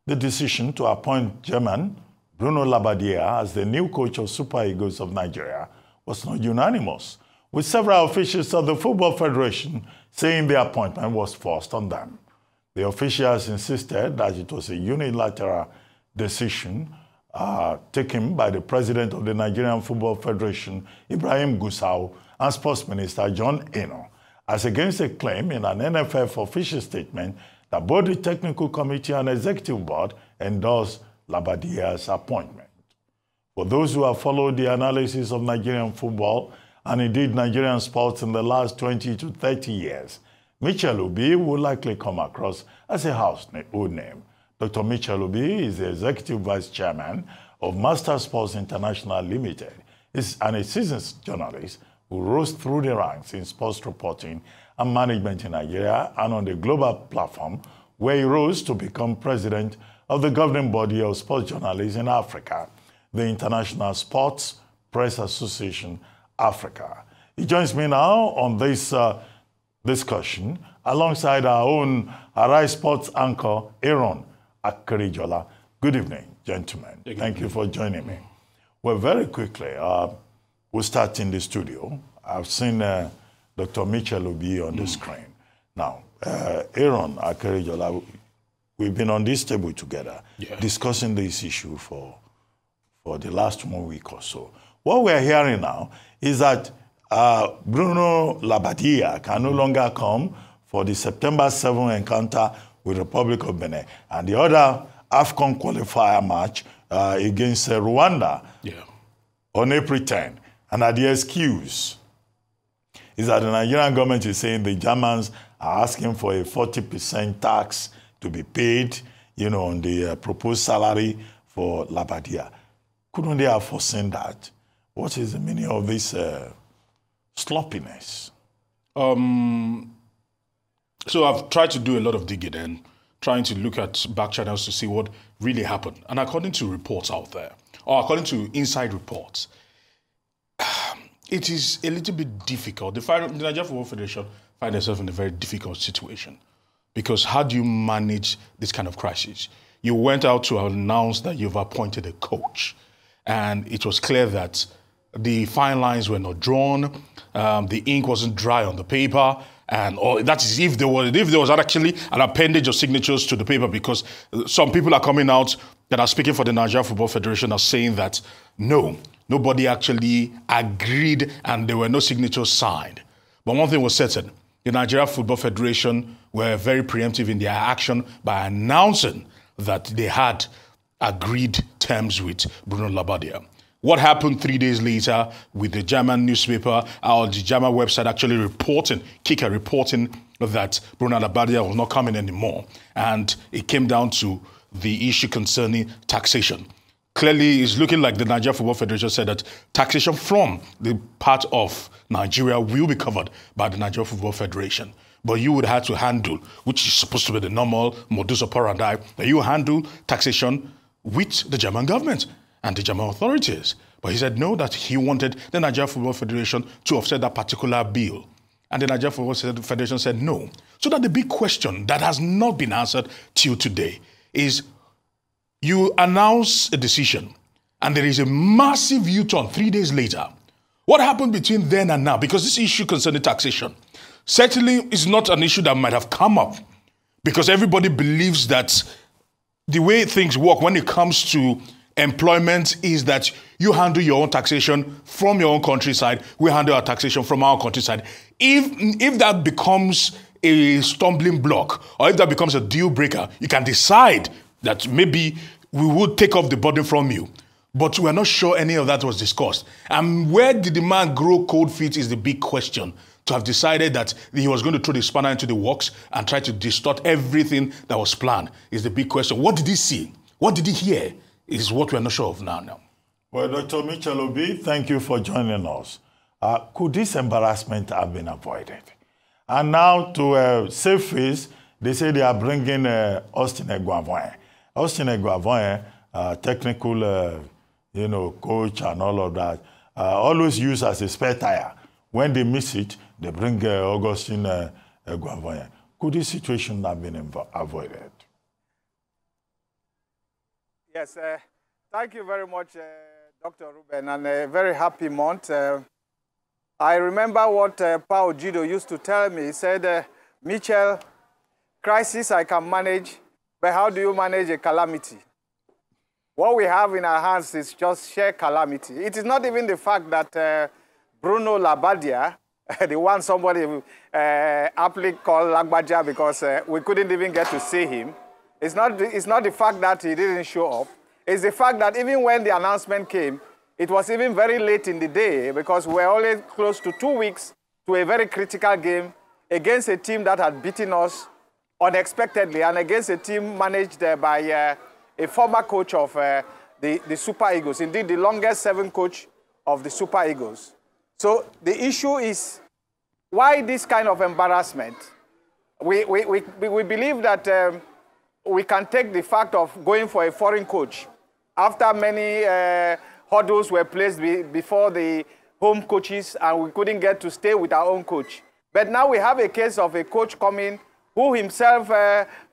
The decision to appoint German Bruno Labbadia as the new coach of Super Eagles of Nigeria was not unanimous, with several officials of the Football Federation saying the appointment was forced on them. The officials insisted that it was a unilateral decision taken by the president of the Nigerian Football Federation, Ibrahim Gusau, and Sports Minister John Aron, as against a claim in an NFF official statement that both the Technical Committee and Executive Board endorsed Labbadia's appointment. For those who have followed the analysis of Nigerian football and indeed Nigerian sports in the last 20 to 30 years, Mitchel Obi will likely come across as a household name. Dr. Mitchel Obi is the Executive Vice Chairman of Master Sports International Limited and a seasoned journalist who rose through the ranks in sports reporting and management in Nigeria and on the global platform, where he rose to become president of the governing body of sports journalists in Africa, the International Sports Press Association Africa. He joins me now on this discussion alongside our own Arise Sports anchor, Aron Akerejola. Good evening, gentlemen. Thank you for joining me. Well, very quickly, we'll start in the studio. I've seen Dr. Mitchel Obi on the screen. Now, Aron Akerejola, we've been on this table together discussing this issue for the last 1 week or so. What we're hearing now is that Bruno Labbadia can no longer come for the September 7 encounter with the Republic of Benin and the other AFCON qualifier match against Rwanda on April 10. And that the excuse is that the Nigerian government is saying the Germans are asking for a 40% tax to be paid, on the proposed salary for Labbadia. Couldn't they have foreseen that? What is the meaning of this sloppiness? So I've tried to do a lot of digging and trying to look at back channels to see what really happened. And according to reports out there, or according to inside reports, it is a little bit difficult. The Nigerian Football Federation find themselves in a very difficult situation. Because how do you manage this kind of crisis? You went out to announce that you've appointed a coach. And it was clear that the fine lines were not drawn, the ink wasn't dry on the paper, and that is if there was actually an appendage of signatures to the paper, because some people are coming out that are speaking for the Nigerian Football Federation are saying that no, nobody actually agreed and there were no signatures signed. But one thing was certain, the Nigerian Football Federation were very preemptive in their action by announcing that they had agreed terms with Bruno Labbadia. What happened 3 days later with the German newspaper or the German website actually reporting, Kicker reporting that Bruno Labbadia was not coming anymore. And it came down to the issue concerning taxation. Clearly, it's looking like the Nigerian Football Federation said that taxation from the part of Nigeria will be covered by the Nigerian Football Federation. But you would have to handle, which is supposed to be the normal modus operandi, that you handle taxation with the German government and the German authorities. But he said no, that he wanted the Nigerian Football Federation to offset that particular bill. And the Nigerian Football Federation said no. So that the big question that has not been answered till today is, you announce a decision and there is a massive U-turn 3 days later. What happened between then and now? Because this issue concerning taxation certainly is not an issue that might have come up, because everybody believes that the way things work when it comes to employment is that you handle your own taxation from your own countryside, we handle our taxation from our countryside. If that becomes a stumbling block, or if that becomes a deal breaker, you can decide that maybe we would take off the burden from you. But we're not sure any of that was discussed. And where did the man grow cold feet is the big question. To have decided that he was going to throw the spanner into the works and try to distort everything that was planned is the big question. What did he see? What did he hear? Is what we're not sure of now. Well, Dr. Mitchel Obi, thank you for joining us. Could this embarrassment have been avoided? And now to save face, they say they are bringing Austin Eguavoen. Austin Eguavoen, technical, coach and all of that, always used as a spare tire. When they miss it, they bring Augustine Eguavoen. Could this situation have been avoided? Yes, thank you very much, Dr. Ruben, and a very happy month. I remember what Paul Gido used to tell me. He said, Mitchel, crisis I can manage, but how do you manage a calamity? What we have in our hands is just sheer calamity. It is not even the fact that Bruno Labbadia, the one somebody aptly called Lagbadia because we couldn't even get to see him. It's not the fact that he didn't show up. It's the fact that even when the announcement came, it was even very late in the day because we were only close to 2 weeks to a very critical game against a team that had beaten us unexpectedly and against a team managed by a former coach of the Super Eagles, indeed the longest serving coach of the Super Eagles. So the issue is, why this kind of embarrassment? We believe that we can take the fact of going for a foreign coach after many hurdles were placed before the home coaches and we couldn't get to stay with our own coach. But now we have a case of a coach coming who himself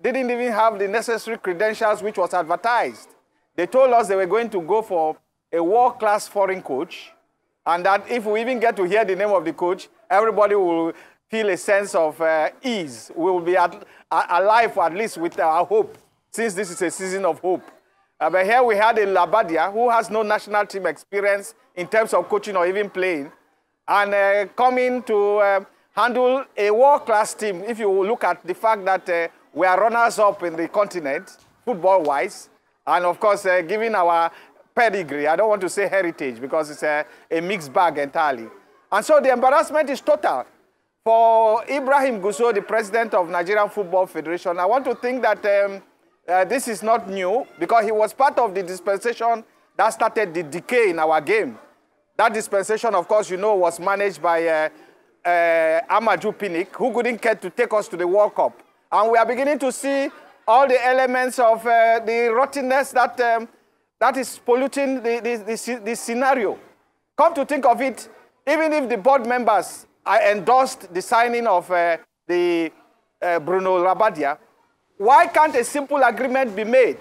didn't even have the necessary credentials which was advertised. They told us they were going to go for a world-class foreign coach and that if we even get to hear the name of the coach, everybody will feel a sense of ease. We will be alive at least with our hope, since this is a season of hope. But here we had a Labbadia who has no national team experience in terms of coaching or even playing, and coming to handle a world-class team. If you look at the fact that we are runners-up in the continent, football-wise, and of course, given our pedigree, I don't want to say heritage because it's a mixed bag entirely. And so the embarrassment is total. For Ibrahim Gusso, the president of Nigerian Football Federation, I want to think that this is not new because he was part of the dispensation that started the decay in our game. That dispensation, of course, you know, was managed by Amadou Pinnick, who couldn't get to take us to the World Cup. And we are beginning to see all the elements of the rottenness that is polluting the scenario. Come to think of it, even if the board members endorsed the signing of the Bruno Labbadia, why can't a simple agreement be made?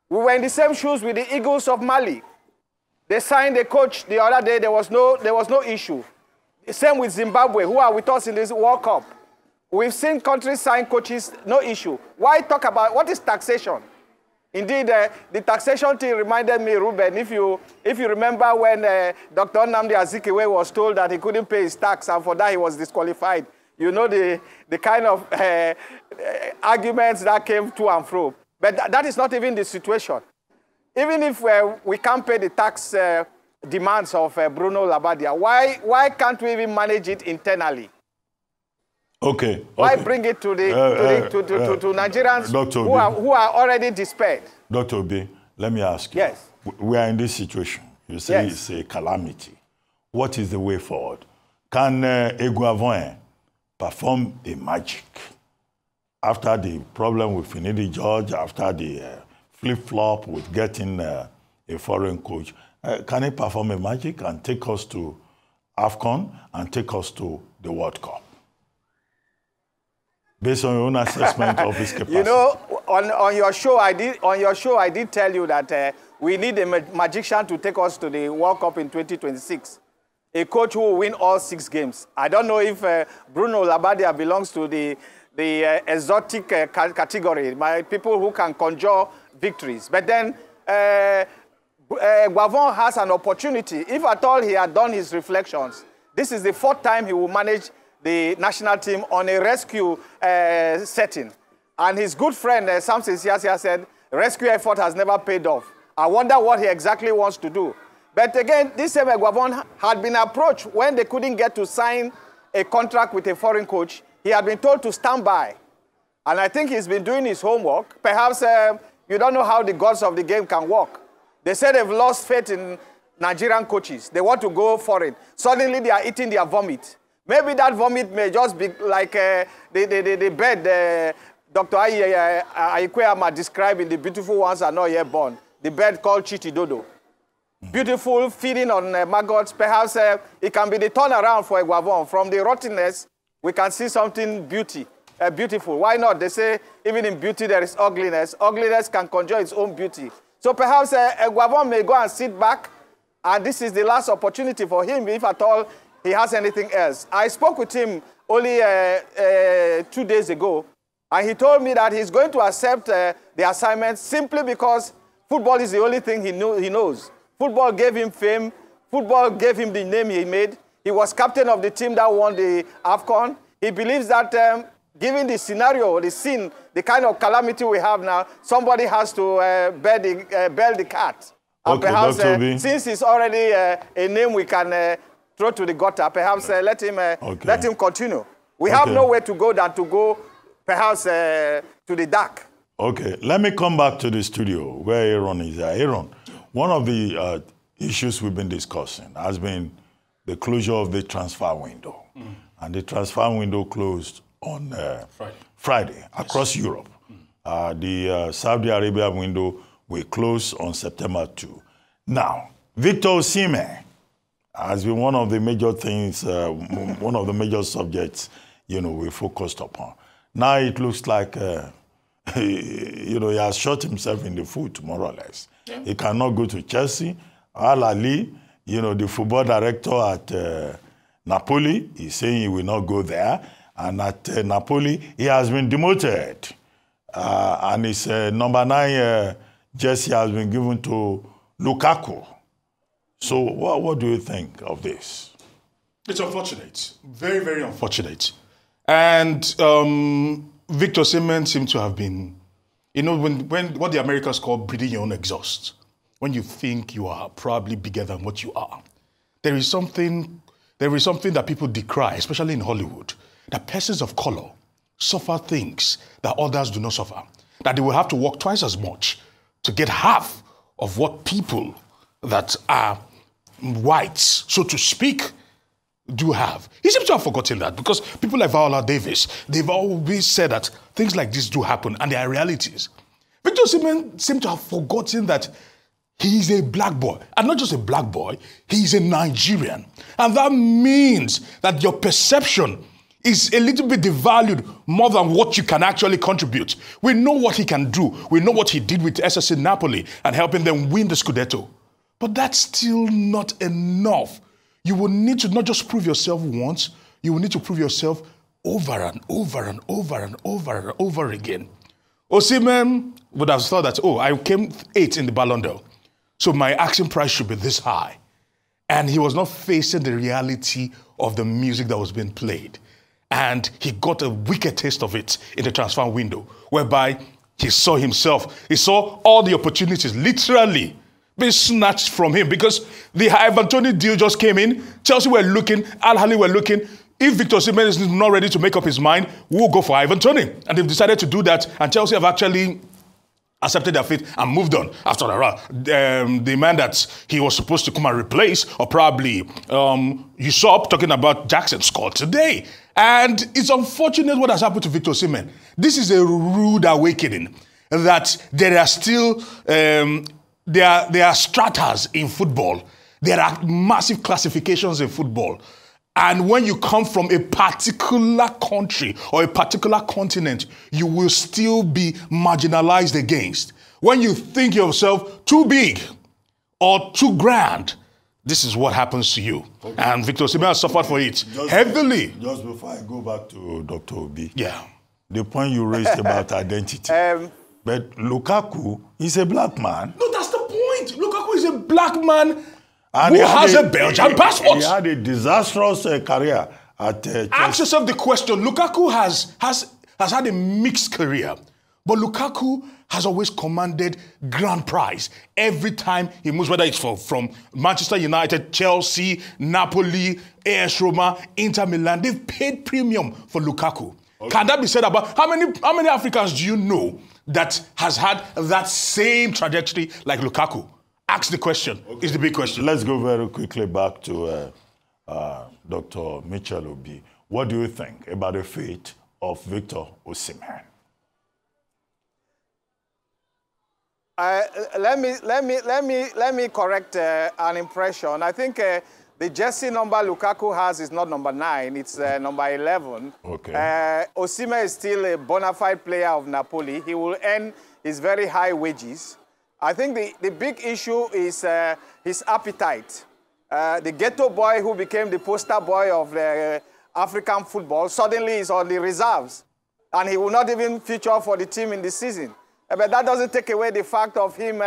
We were in the same shoes with the Eagles of Mali. They signed a coach the other day, there was no issue. Same with Zimbabwe, who are with us in this World Cup. We've seen countries sign coaches, no issue. Why talk about, what is taxation? Indeed, the taxation thing reminded me, Ruben, if you remember when Dr. Nnamdi Azikiwe was told that he couldn't pay his tax and for that he was disqualified. You know the kind of arguments that came to and fro. But that is not even the situation. Even if we can't pay the tax demands of Bruno Labbadia, why can't we even manage it internally? Okay. Why bring it to to Nigerians who are already despaired? Dr. Obi, let me ask you. Yes. We are in this situation. You say yes. It's a calamity. What is the way forward? Can Eguavoin perform a magic after the problem with Finidi George, after the flip-flop with getting a foreign coach? Can he perform a magic and take us to AFCON and take us to the World Cup? Based on your own assessment of his capacity. You know, on your show, I did tell you that we need a magician to take us to the World Cup in 2026. A coach who will win all 6 games. I don't know if Bruno Labbadia belongs to the exotic category, my people who can conjure victories. But then Guavon has an opportunity. If at all he had done his reflections, this is the 4th time he will manage the national team on a rescue setting. And his good friend, Samson Siasia, said, rescue effort has never paid off. I wonder what he exactly wants to do. But again, this same Guavon had been approached when they couldn't get to sign a contract with a foreign coach. He had been told to stand by. And I think he's been doing his homework. Perhaps you don't know how the gods of the game can work. They said they've lost faith in Nigerian coaches. They want to go foreign. Suddenly they are eating their vomit. Maybe that vomit may just be like the bed Dr. Aikeama described in The Beautiful Ones Are Not Yet Born. The bed called Chitidodo. Beautiful, feeding on maggots. Perhaps it can be the turnaround for Guavon. From the rottenness, we can see something beautiful. Why not? They say even in beauty there is ugliness. Ugliness can conjure its own beauty. So perhaps Guavon may go and sit back, and this is the last opportunity for him, if at all he has anything else. I spoke with him only 2 days ago, and he told me that he's going to accept the assignment simply because football is the only thing he knows. Football gave him fame. Football gave him the name he made. He was captain of the team that won the AFCON. He believes that given the scenario, the scene, the kind of calamity we have now, somebody has to bail the cat. And Okay, perhaps, since since it's already a name we can throw to the gutter, perhaps let him continue. We have nowhere to go than to go, perhaps, to the dark. Okay, let me come back to the studio where Aron is. Aron, one of the issues we've been discussing has been the closure of the transfer window. And the transfer window closed on Friday across Europe. The Saudi Arabia window will close on September 2. Now, Victor Osimhen has been one of the major things, one of the major subjects, we focused upon. Now it looks like, he has shot himself in the foot, more or less. Yeah. He cannot go to Chelsea. Al Ali, the football director at Napoli, is saying he will not go there. And at Napoli, he has been demoted. And his number 9 jersey has been given to Lukaku. So what do you think of this? It's unfortunate. Very, very unfortunate. And Victor Osimhen seems to have been, when what the Americans call breathing your own exhaust. When you think you are probably bigger than what you are. There is something that people decry, especially in Hollywood, that persons of color suffer things that others do not suffer. That they will have to work twice as much to get half of what people that are whites, so to speak, do have. He seems to have forgotten that because people like Viola Davis, they've always said that things like this do happen and they are realities. Victor Osimhen seems to have forgotten that he's a black boy. And not just a black boy, he's a Nigerian. And that means that your perception is a little bit devalued more than what you can actually contribute. We know what he can do. We know what he did with SSC Napoli and helping them win the Scudetto. But that's still not enough. You will need to not just prove yourself once, you will need to prove yourself over and over and over and over and over again. Osimhen would have thought that, I came 8th in the Ballon d'Or, so my asking price should be this high. And he was not facing the reality of the music that was being played. And he got a wicked taste of it in the transfer window, whereby he saw all the opportunities literally being snatched from him because the Ivan Toney deal just came in. Chelsea were looking, Al Ahly were looking. If Victor Osimhen is not ready to make up his mind, we'll go for Ivan Toney. And they've decided to do that, and Chelsea have actually accepted their fate and moved on. After the man that he was supposed to come and replace, or probably usurp, talking about Jackson, scored today. And it's unfortunate what has happened to Victor Osimhen. This is a rude awakening that there are still, there are stratas in football. There are massive classifications in football. And when you come from a particular country or a particular continent, you will still be marginalized against. When you think yourself too big or too grand, this is what happens to you. Okay. And Victor Osimhen has suffered for it heavily. Just before I go back to Dr. Obi, yeah, the point you raised about identity. But Lukaku is a black man. No, that's the point. Lukaku is a black man and who has a Belgian passport. He had a disastrous career at Chelsea. Ask yourself the question. Lukaku has had a mixed career, but Lukaku has always commanded grand prize every time he moves, whether it's from Manchester United, Chelsea, Napoli, AS Roma, Inter Milan. They've paid premium for Lukaku. Okay. Can that be said about how many Africans do you know that has had that same trajectory like Lukaku? Ask the question. Okay. Is the big question. Let's go very quickly back to Dr. Mitchel Obi. What do you think about the fate of Victor Osimhen? Let me correct an impression. I think the jersey number Lukaku has is not number 9, it's number 11. Okay. Osimhen is still a bona fide player of Napoli. He will earn his very high wages. I think the big issue is his appetite. The ghetto boy who became the poster boy of African football suddenly is on the reserves, and he will not even feature for the team in the season. But that doesn't take away the fact of him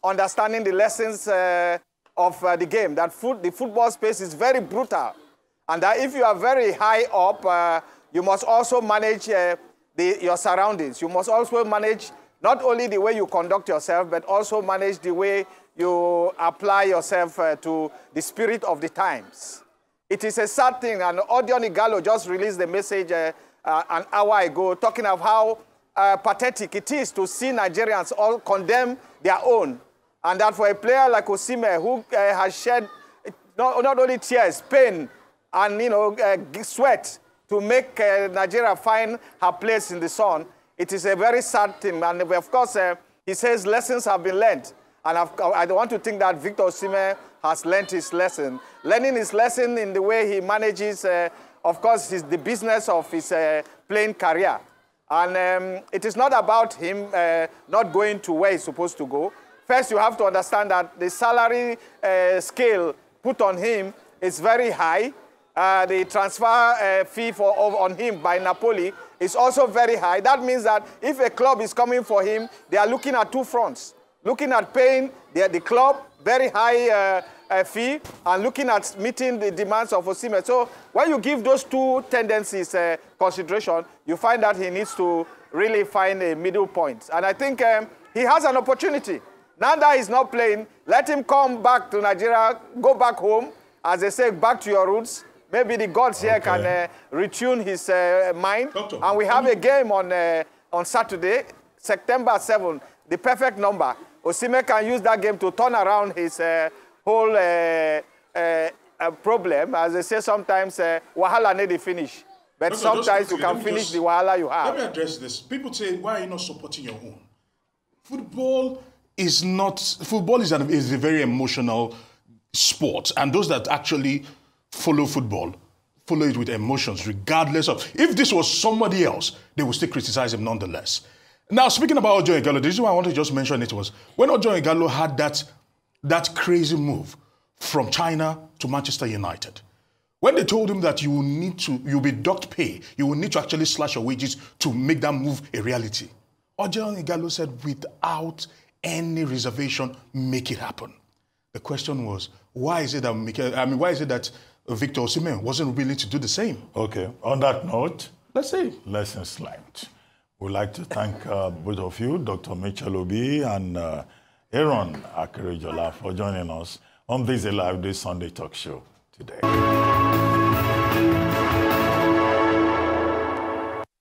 understanding the lessons of the game, that the football space is very brutal, and that if you are very high up, you must also manage your surroundings. You must also manage not only the way you conduct yourself, but also manage the way you apply yourself to the spirit of the times. It is a sad thing, and Odion Ighalo just released the message an hour ago talking of how pathetic it is to see Nigerians all condemn their own. And that for a player like Osimhen, who has shed not only tears, pain, and sweat to make Nigeria find her place in the sun, it is a very sad thing. And of course, he says lessons have been learned. And I don't want to think that Victor Osimhen has learned his lesson. Learning his lesson in the way he manages, of course, the business of his playing career. And it is not about him not going to where he's supposed to go. First, you have to understand that the salary scale put on him is very high. The transfer fee on him by Napoli is also very high. That means that if a club is coming for him, they are looking at two fronts. Looking at paying the club very high fee and looking at meeting the demands of Osimhen. So when you give those two tendencies consideration, you find that he needs to really find a middle point. And I think he has an opportunity. Now that he's not playing, let him come back to Nigeria, go back home, as they say, back to your roots. Maybe the gods here can retune his mind. Doctor, and we have a game on Saturday, September 7th, the perfect number. Osimhen can use that game to turn around his whole problem. As they say sometimes, wahala need to finish. But Doctor, sometimes you can finish the wahala you have. Let me address this. People say, why are you not supporting your own? Football is a very emotional sport. And those that actually follow football, follow it with emotions, regardless of... If this was somebody else, they would still criticize him nonetheless. Now, speaking about Odion Ighalo, the reason why I want to just mention it was when Odion Ighalo had that crazy move from China to Manchester United, when they told him that you'll be docked pay, you will need to actually slash your wages to make that move a reality, Odion Ighalo said, without any reservation, make it happen. The question was, why is it that Victor Osimhen wasn't willing to do the same? Okay. On that note, let's see. Lessons learned. We'd like to thank both of you, Dr. Mitchel Obi and Aron Akerejola, for joining us on this Live Day Sunday Talk Show today.